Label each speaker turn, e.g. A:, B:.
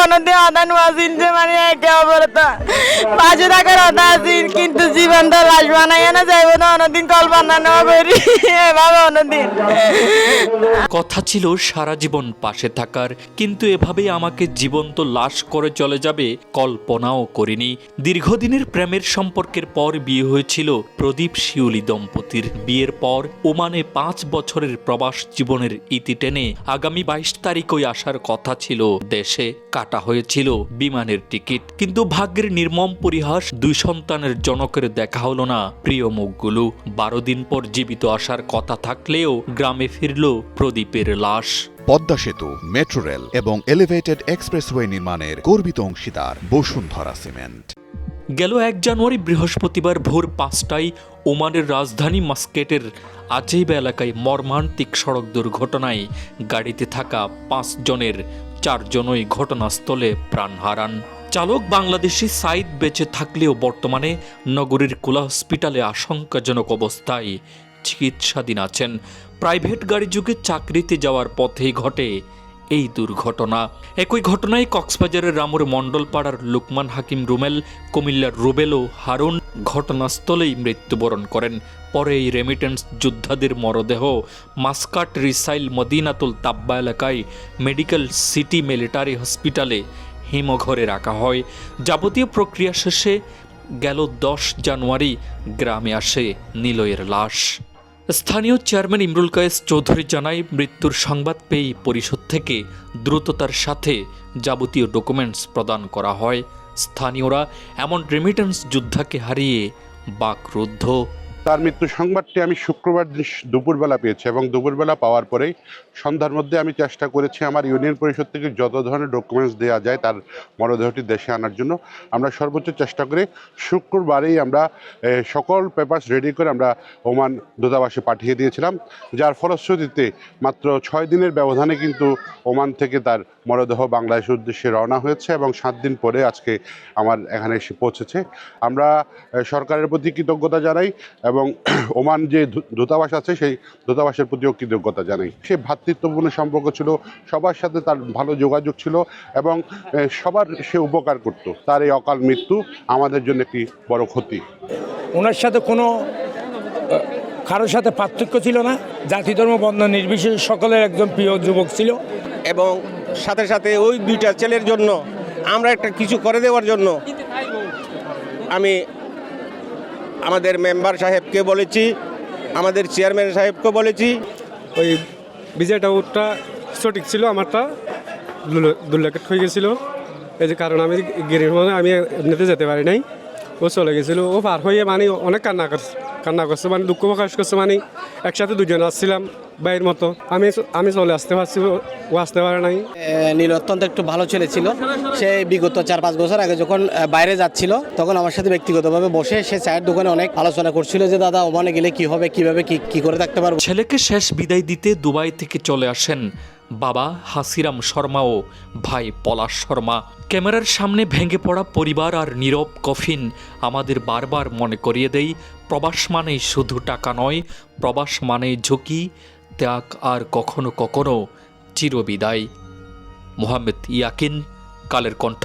A: অনদি আদান ওয়াজিন যে মানে একে অবরতা পাশে থাকার কথা আছে কিন্তু জীবনটা লাশ বানাইয়া না যাইব না অনদিন কল বানানো করি বাবা অনদিন
B: কথা ছিল সারা জীবন পাশে থাকার, কিন্তু এভাবেই আমাকে জীবন্ত লাশ করে চলে যাবে কল্পনাও করিনি। দীর্ঘদিনের প্রেমের সম্পর্কের পর বিয়ে হয়েছিল প্রদীপ শিউলি দম্পতির। বিয়ের পর ওমানে 5 বছরের প্রবাস জীবনের ইতি টেনে আগামী 22 তারিখই আসার কথা ছিল দেশে। কাটা হয়েছিল বিমানের টিকিট, কিন্তু ভাগ্যের নির্মম পরিহাস, 2 সন্তানের জনকের দেখা হলো না প্রিয় মুখগুলো। 12 দিন পর জীবিত আসার কথা থাকলেও গ্রামে ফিরল প্রদীপের লাশ।
C: পদ্মা সেতু, মেট্রো রেল এবং এলিভেটেড এক্সপ্রেসওয়ে নির্মাণের গর্বিত অংশীদার বসুন্ধরা সিমেন্ট।
B: গেল 1 জানুয়ারি বৃহস্পতিবার ভোর 5টায় ওমানের রাজধানী মাস্কেটের আজেইবা এলাকায় মর্মান্তিক সড়ক দুর্ঘটনায় গাড়িতে থাকা 5 জনের 4 জনই ঘটনাস্থলে প্রাণ হারান। চালক বাংলাদেশি সাইদ বেঁচে থাকলেও বর্তমানে নগরীর কুলা হসপিটালে আশঙ্কাজনক অবস্থায় চিকিৎসাধীন আছেন। প্রাইভেট গাড়ি যুগে চাকরিতে যাওয়ার পথেই ঘটে এই দুর্ঘটনা। একই ঘটনায় কক্সবাজারের রামুর মণ্ডলপাড়ার লুকমান হাকিম রুমেল, কুমিল্লার রুবেল ও হারুন ঘটনাস্থলেই মৃত্যুবরণ করেন। পরে এই রেমিটেন্স যোদ্ধাদের মরদেহ মাস্কাট রিসাইল মদিনাতুল তাব্বা এলাকায় মেডিকেল সিটি মিলিটারি হসপিটালে হিমঘরে রাখা হয়। যাবতীয় প্রক্রিয়া শেষে গেল 10 জানুয়ারি গ্রামে আসে নিলয়ের লাশ। স্থানীয় চেয়ারম্যান ইমরুল কায়েস চৌধুরী জানায়, মৃত্যুর সংবাদ পেয়ে পরিষদ থেকে দ্রুততার সাথে যাবতীয় ডকুমেন্টস প্রদান করা হয়। স্থানীয়রা এমন রেমিটেন্স যোদ্ধাকে হারিয়ে বাকরুদ্ধ।
D: তার মৃত্যু সংবাদটি আমি শুক্রবার দুপুরবেলা পেয়েছি এবং দুপুরবেলা পাওয়ার পরেই সন্ধ্যার মধ্যে আমি চেষ্টা করেছি আমার ইউনিয়ন পরিষদ থেকে যত ধরনের ডকুমেন্টস দেওয়া যায় তার মরদেহটি দেশে আনার জন্য। আমরা সর্বোচ্চ চেষ্টা করে শুক্রবারেই আমরা সকল পেপারস রেডি করে আমরা ওমান দূতাবাসে পাঠিয়ে দিয়েছিলাম, যার ফলশ্রুতিতে মাত্র 6 দিনের ব্যবধানে কিন্তু ওমান থেকে তার মরদেহ বাংলাদেশের উদ্দেশ্যে রওনা হয়েছে এবং 7 দিন পরে আজকে আমার এখানে এসে পৌঁছেছে। আমরা সরকারের প্রতি কৃতজ্ঞতা জানাই এবং ওমান যে দূতাবাস আছে সেই দূতাবাসের প্রতিও কৃতজ্ঞতা জানাই। সে ভ্রাতৃত্বপূর্ণ সম্পর্ক ছিল, সবার সাথে তার ভালো যোগাযোগ ছিল এবং সবার সে উপকার করত। তার এই অকাল মৃত্যু আমাদের জন্য একটি বড় ক্ষতি।
E: ওনার সাথে কোনো কারোর সাথে পার্থক্য ছিল না, জাতি ধর্ম বর্ণ নির্বিশেষে সকলের একজন প্রিয় যুবক ছিল।
F: এবং সাথে সাথে ওই 2টা ছেলের জন্য আমরা একটা কিছু করে দেওয়ার জন্য আমি আমাদের মেম্বার সাহেবকে বলেছি, আমাদের চেয়ারম্যান সাহেবকে বলেছি।
G: ওই বিজয়টা ওটা সঠিক ছিল, আমারটা দুর্লাকেট হয়ে গেছিলো। এই যে কারণ আমি গেরির মধ্যে আমি এমনিতে যেতে পারি নাই, ও চলে গেছিলো। ও পার হয়ে মানে অনেক কান্না করছে, মানে দুঃখ প্রকাশ করছে। মানে একসাথে 2 জন আসছিলাম বাইরের মতো, আমি চলে আসতে পারছি, ও আসতে পারে নাই।
H: নীল অত্যন্ত একটু ভালো ছেলে ছিল। সে বিগত 4-5 বছর আগে যখন বাইরে যাচ্ছিল তখন আমার সাথে ব্যক্তিগতভাবে বসে সে চায়ের দোকানে অনেক আলোচনা করছিল যে দাদা ওমানে গেলে কি হবে, কিভাবে কি করে থাকতে পারবো।
B: ছেলেকে শেষ বিদায় দিতে দুবাই থেকে চলে আসেন বাবা হাসিরাম শর্মা ও ভাই পলাশ শর্মা। ক্যামেরার সামনে ভেঙে পড়া পরিবার আর নীরব কফিন আমাদের বারবার মনে করিয়ে দেয়, প্রবাস মানেই শুধু টাকা নয়, প্রবাস মানেই ঝুঁকি, ত্যাগ আর কখনো কখনো চিরবিদায়। মোহাম্মদ ইয়াকিন, কালের কণ্ঠ।